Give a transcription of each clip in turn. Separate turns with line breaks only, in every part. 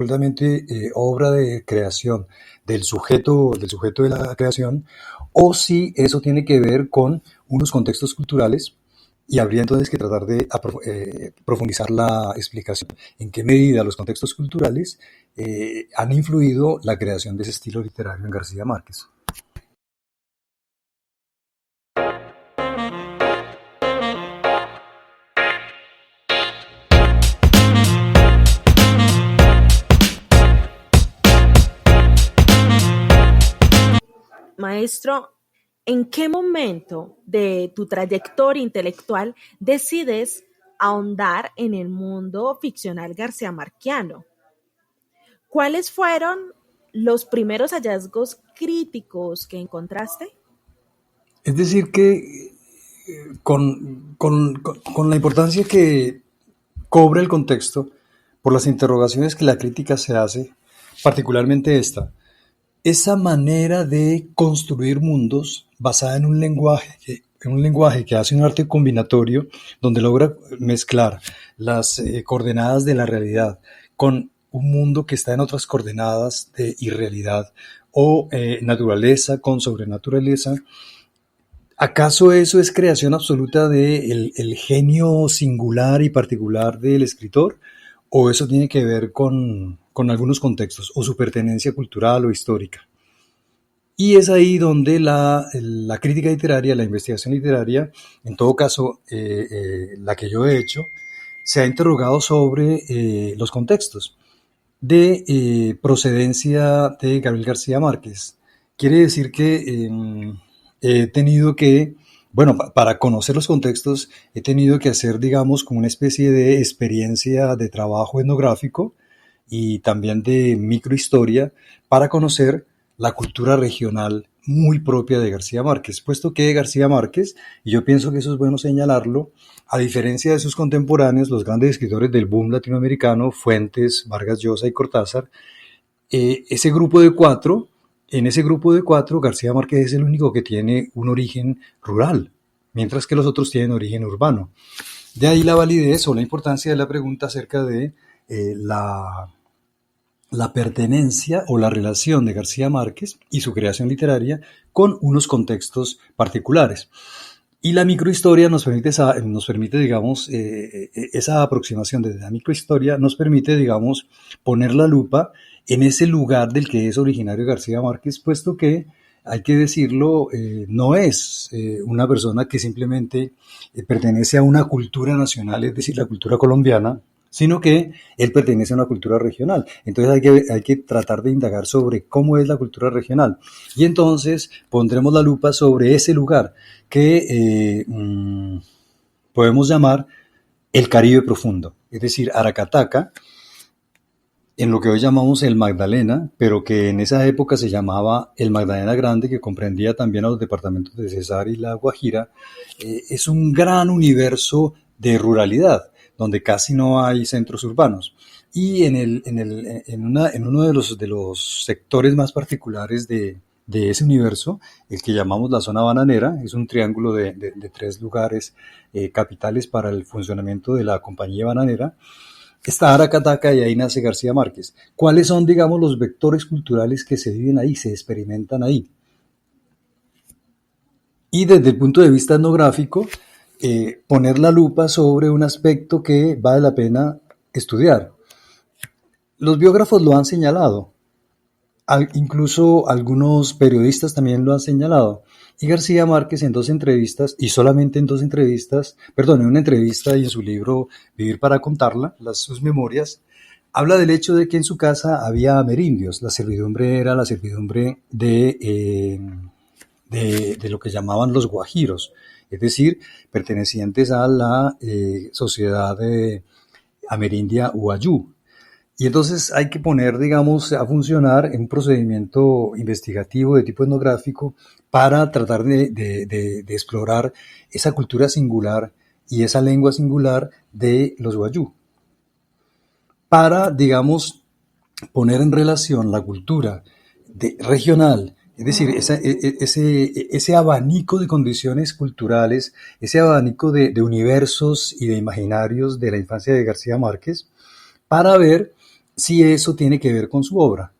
absolutamente obra de creación del sujeto de la creación, o si eso tiene que ver con unos contextos culturales, y habría entonces que tratar de profundizar la explicación en qué medida los contextos culturales han influido la creación de ese estilo literario en García Márquez.
Maestro, ¿en qué momento de tu trayectoria intelectual decides ahondar en el mundo ficcional garciamarquiano? ¿Cuáles fueron los primeros hallazgos críticos que encontraste?
Es decir, que con la importancia que cobra el contexto, por las interrogaciones que la crítica se hace, particularmente esa manera de construir mundos basada en un lenguaje que hace un arte combinatorio, donde logra mezclar las coordenadas de la realidad con un mundo que está en otras coordenadas de irrealidad, o naturaleza con sobrenaturaleza. ¿Acaso eso es creación absoluta del el genio singular y particular del escritor? ¿O eso tiene que ver con algunos contextos, o su pertenencia cultural o histórica? Y es ahí donde la crítica literaria, la investigación literaria, en todo caso la que yo he hecho, se ha interrogado sobre los contextos de procedencia de Gabriel García Márquez. Quiere decir que he tenido que, bueno, para conocer los contextos, he tenido que hacer, digamos, como una especie de experiencia de trabajo etnográfico y también de microhistoria para conocer la cultura regional muy propia de García Márquez, puesto que García Márquez, y yo pienso que eso es bueno señalarlo, a diferencia de sus contemporáneos, los grandes escritores del boom latinoamericano, Fuentes, Vargas Llosa y Cortázar, ese grupo de cuatro, en ese grupo de cuatro, García Márquez es el único que tiene un origen rural, mientras que los otros tienen origen urbano. De ahí la validez o la importancia de la pregunta acerca de la pertenencia o la relación de García Márquez y su creación literaria con unos contextos particulares. Y la microhistoria nos permite, digamos, esa aproximación desde la microhistoria nos permite, digamos, poner la lupa en ese lugar del que es originario García Márquez, puesto que, hay que decirlo, no es una persona que simplemente pertenece a una cultura nacional, es decir, la cultura colombiana, sino que él pertenece a una cultura regional. Entonces hay que tratar de indagar sobre cómo es la cultura regional. Y entonces pondremos la lupa sobre ese lugar que podemos llamar el Caribe profundo, es decir, Aracataca, en lo que hoy llamamos el Magdalena, pero que en esa época se llamaba el Magdalena Grande, que comprendía también a los departamentos de Cesar y La Guajira. Es un gran universo de ruralidad, donde casi no hay centros urbanos. Y en uno de los sectores más particulares de ese universo, el que llamamos la zona bananera, es un triángulo de tres lugares capitales para el funcionamiento de la compañía bananera. Está Aracataca y ahí nace García Márquez. ¿Cuáles son, digamos, los vectores culturales que se viven ahí, se experimentan ahí? Y desde el punto de vista etnográfico, poner la lupa sobre un aspecto que vale la pena estudiar. Los biógrafos lo han señalado, incluso algunos periodistas también lo han señalado. Y García Márquez en dos entrevistas, y solamente en dos entrevistas, perdón, en una entrevista y en su libro Vivir para contarla, sus memorias, habla del hecho de que en su casa había amerindios. La servidumbre era la servidumbre de lo que llamaban los guajiros, es decir, pertenecientes a la sociedad amerindia Uayú. Y entonces hay que poner, digamos, a funcionar un procedimiento investigativo de tipo etnográfico para tratar de explorar esa cultura singular y esa lengua singular de los Wayuu. Para, digamos, poner en relación la cultura regional, es decir, ese abanico de condiciones culturales, ese abanico de universos y de imaginarios de la infancia de García Márquez, para ver si eso tiene que ver con su obra.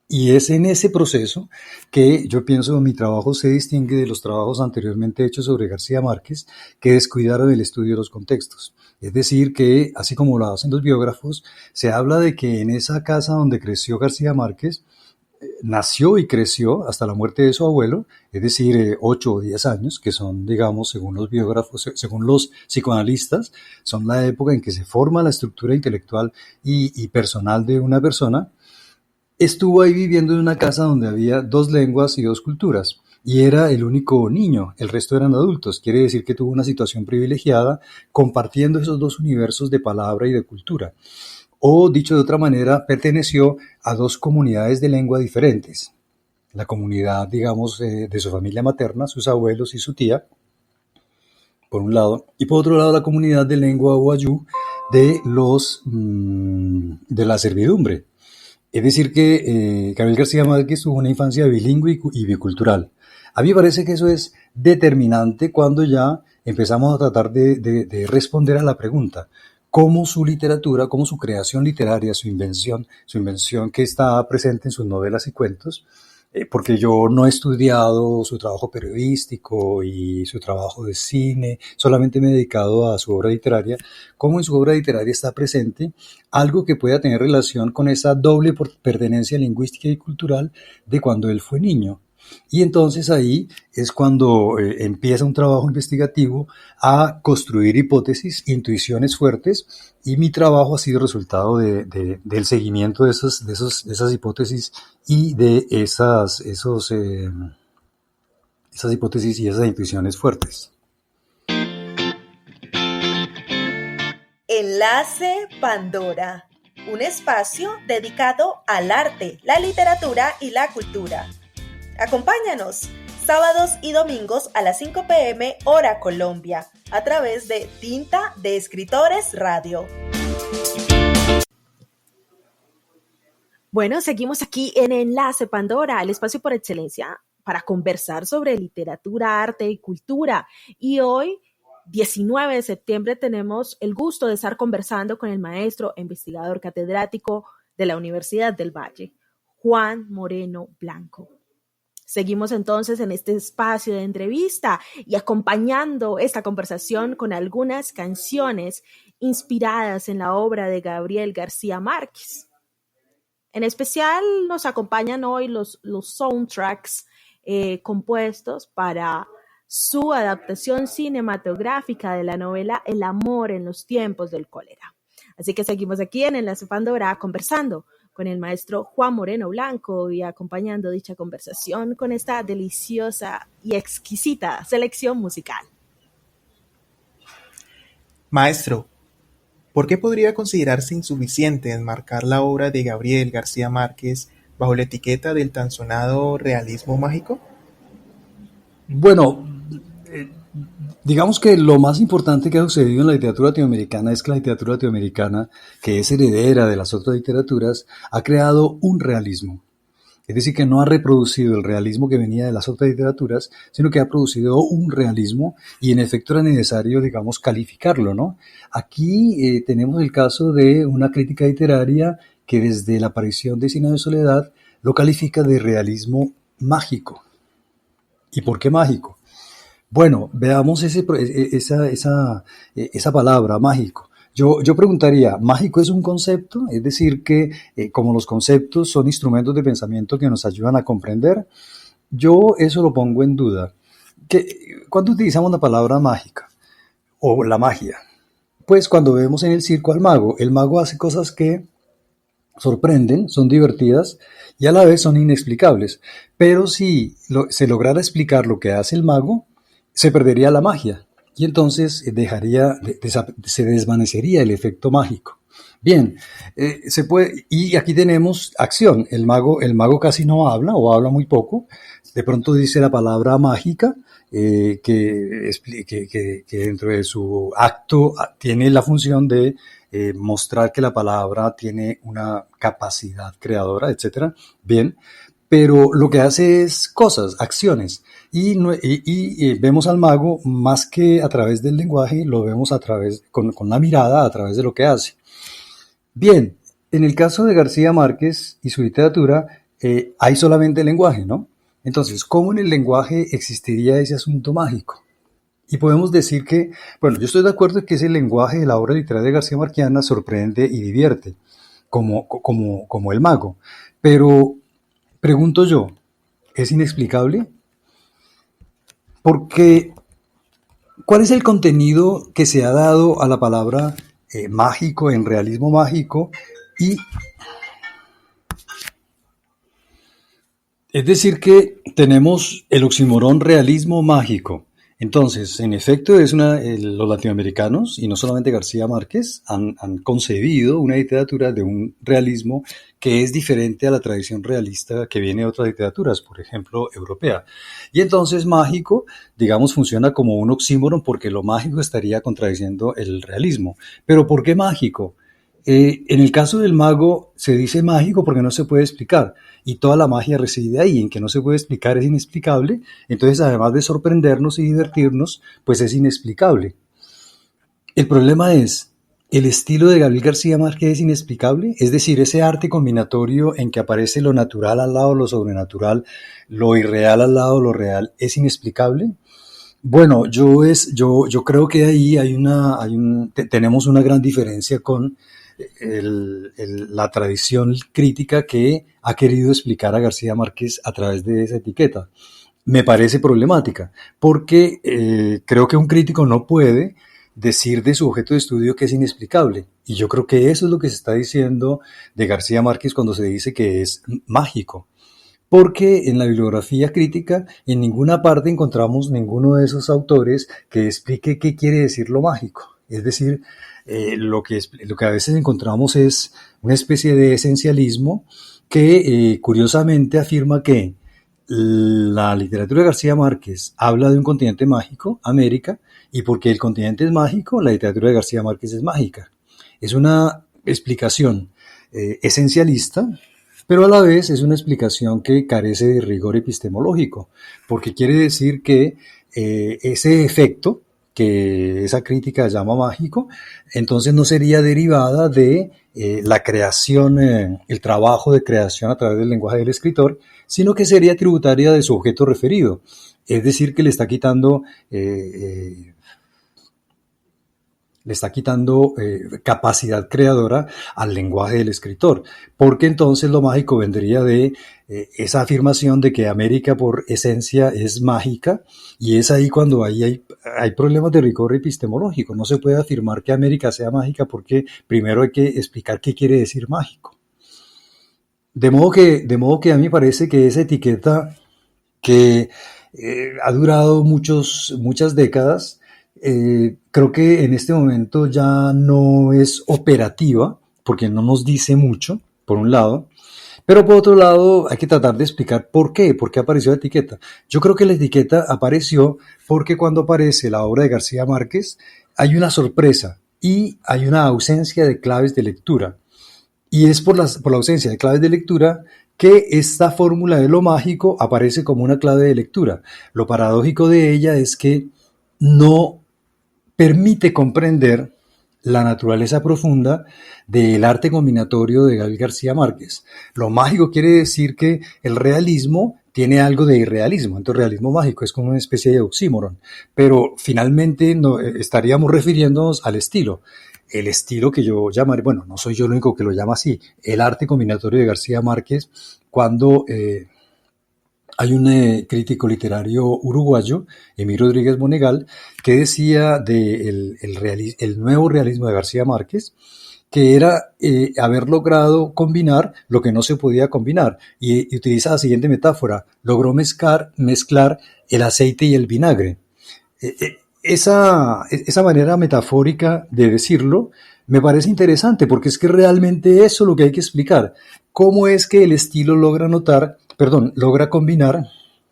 Y es en ese proceso que yo pienso mi trabajo se distingue de los trabajos anteriormente hechos sobre García Márquez, que descuidaron el estudio de los contextos. Es decir, que así como lo hacen los biógrafos, se habla de que en esa casa donde creció García Márquez, nació y creció hasta la muerte de su abuelo, es decir, 8 o 10 años, que son, digamos, según los biógrafos, según los psicoanalistas, son la época en que se forma la estructura intelectual y personal de una persona. Estuvo ahí viviendo en una casa donde había dos lenguas y dos culturas, y era el único niño, el resto eran adultos. Quiere decir que tuvo una situación privilegiada compartiendo esos dos universos de palabra y de cultura. O, dicho de otra manera, perteneció a dos comunidades de lengua diferentes. La comunidad, digamos, de su familia materna, sus abuelos y su tía, por un lado, y por otro lado la comunidad de lengua wayú de la servidumbre. Es decir que Gabriel García Márquez tuvo una infancia bilingüe y bicultural. A mí me parece que eso es determinante cuando ya empezamos a tratar de responder a la pregunta, cómo su literatura, cómo su creación literaria, su invención que está presente en sus novelas y cuentos, porque yo no he estudiado su trabajo periodístico y su trabajo de cine, solamente me he dedicado a su obra literaria, cómo en su obra literaria está presente algo que pueda tener relación con esa doble pertenencia lingüística y cultural de cuando él fue niño. Y entonces ahí es cuando empieza un trabajo investigativo a construir hipótesis, intuiciones fuertes, y mi trabajo ha sido resultado del seguimiento de esas hipótesis y de esas hipótesis y esas intuiciones fuertes.
Enlace Pandora, un espacio dedicado al arte, la literatura y la cultura. Acompáñanos sábados y domingos a las 5 p.m. hora Colombia, a través de Tinta de Escritores Radio.
Bueno, seguimos aquí en Enlace Pandora, el espacio por excelencia para conversar sobre literatura, arte y cultura. Y hoy, 19 de septiembre, tenemos el gusto de estar conversando con el maestro e investigador catedrático de la Universidad del Valle, Juan Moreno Blanco. Seguimos entonces en este espacio de entrevista y acompañando esta conversación con algunas canciones inspiradas en la obra de Gabriel García Márquez. En especial nos acompañan hoy los soundtracks compuestos para su adaptación cinematográfica de la novela El amor en los tiempos del cólera. Así que seguimos aquí en Enlace Pandora conversando con el maestro Juan Moreno Blanco y acompañando dicha conversación con esta deliciosa y exquisita selección musical.
Maestro, ¿por qué podría considerarse insuficiente enmarcar la obra de Gabriel García Márquez bajo la etiqueta del tan sonado realismo mágico?
Bueno, digamos que lo más importante que ha sucedido en la literatura latinoamericana es que la literatura latinoamericana, que es heredera de las otras literaturas, ha creado un realismo. Es decir, que no ha reproducido el realismo que venía de las otras literaturas, sino que ha producido un realismo y en efecto era necesario, digamos, calificarlo, ¿no? Aquí tenemos el caso de una crítica literaria que desde la aparición de Cien años de soledad lo califica de realismo mágico. ¿Y por qué mágico? Bueno, veamos esa palabra, mágico. Yo preguntaría, ¿mágico es un concepto? Es decir, que como los conceptos son instrumentos de pensamiento que nos ayudan a comprender, yo eso lo pongo en duda. ¿Cuándo utilizamos la palabra mágica o la magia? Pues cuando vemos en el circo al mago. El mago hace cosas que sorprenden, son divertidas y a la vez son inexplicables. Pero si se lograra explicar lo que hace el mago, se perdería la magia y entonces se desvanecería el efecto mágico. Bien, y aquí tenemos acción. El mago casi no habla o habla muy poco. De pronto dice la palabra mágica, que dentro de su acto tiene la función de mostrar que la palabra tiene una capacidad creadora, etcétera. Bien, pero lo que hace es cosas, acciones. Y vemos al mago más que a través del lenguaje, lo vemos con la mirada, a través de lo que hace. Bien, En el caso de García Márquez y su literatura, hay solamente lenguaje, ¿no? Entonces, ¿cómo en el lenguaje existiría ese asunto mágico? Y podemos decir que, bueno, yo estoy de acuerdo en que ese lenguaje de la obra literaria de García Marquiana sorprende y divierte, como el mago. Pero, pregunto yo, ¿es inexplicable? Porque, ¿cuál es el contenido que se ha dado a la palabra mágico, en realismo mágico? Y es decir, que tenemos el oxímoron realismo mágico. Entonces, en efecto, los latinoamericanos, y no solamente García Márquez, han concebido una literatura de un realismo que es diferente a la tradición realista que viene de otras literaturas, por ejemplo, europea. Y entonces mágico, digamos, funciona como un oxímoron porque lo mágico estaría contradiciendo el realismo. Pero ¿por qué mágico? En el caso del mago se dice mágico porque no se puede explicar y toda la magia reside ahí, en que no se puede explicar, es inexplicable, entonces además de sorprendernos y divertirnos, pues es inexplicable. El problema es, ¿el estilo de Gabriel García Márquez es inexplicable? Es decir, ese arte combinatorio en que aparece lo natural al lado de lo sobrenatural, lo irreal al lado de lo real, ¿es inexplicable? Bueno, yo creo que ahí tenemos una gran diferencia con la tradición crítica que ha querido explicar a García Márquez a través de esa etiqueta. Me parece problemática, porque creo que un crítico no puede decir de su objeto de estudio que es inexplicable. Y yo creo que eso es lo que se está diciendo de García Márquez cuando se dice que es mágico. Porque en la bibliografía crítica en ninguna parte encontramos ninguno de esos autores que explique qué quiere decir lo mágico. Es decir, lo que a veces encontramos es una especie de esencialismo que curiosamente afirma que la literatura de García Márquez habla de un continente mágico, América, y porque el continente es mágico, la literatura de García Márquez es mágica. Es una explicación esencialista, pero a la vez es una explicación que carece de rigor epistemológico, porque quiere decir que ese efecto que esa crítica llama mágico, entonces no sería derivada de la creación, el trabajo de creación a través del lenguaje del escritor, sino que sería tributaria de su objeto referido. Es decir, que le está quitando capacidad creadora al lenguaje del escritor, porque entonces lo mágico vendría de esa afirmación de que América por esencia es mágica, y es ahí cuando hay problemas de rigor epistemológico. No se puede afirmar que América sea mágica porque primero hay que explicar qué quiere decir mágico. De modo que a mí me parece que esa etiqueta que ha durado muchas décadas, creo que en este momento ya no es operativa, porque no nos dice mucho, por un lado, pero por otro lado hay que tratar de explicar por qué apareció la etiqueta. Yo creo que la etiqueta apareció porque cuando aparece la obra de García Márquez hay una sorpresa y hay una ausencia de claves de lectura. Y es por la ausencia de claves de lectura que esta fórmula de lo mágico aparece como una clave de lectura. Lo paradójico de ella es que no permite comprender la naturaleza profunda del arte combinatorio de Gabriel García Márquez. Lo mágico quiere decir que el realismo tiene algo de irrealismo, entonces realismo mágico es como una especie de oxímoron, pero finalmente estaríamos refiriéndonos al estilo. El estilo que yo llamaré, bueno, no soy yo el único que lo llama así, el arte combinatorio de García Márquez, cuando hay un crítico literario uruguayo, Emilio Rodríguez Monegal, que decía el nuevo realismo de García Márquez, que era haber logrado combinar lo que no se podía combinar. Y utiliza la siguiente metáfora: logró mezclar el aceite y el vinagre. Esa manera metafórica de decirlo me parece interesante, porque es que realmente eso es lo que hay que explicar. ¿Cómo es que el estilo logra combinar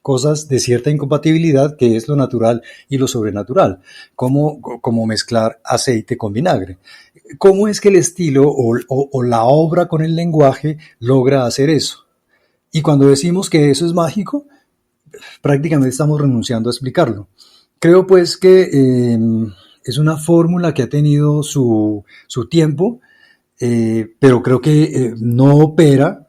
cosas de cierta incompatibilidad, que es lo natural y lo sobrenatural, como mezclar aceite con vinagre? ¿Cómo es que el estilo o la obra con el lenguaje logra hacer eso? Y cuando decimos que eso es mágico, prácticamente estamos renunciando a explicarlo. Creo pues que es una fórmula que ha tenido su tiempo, pero creo que no opera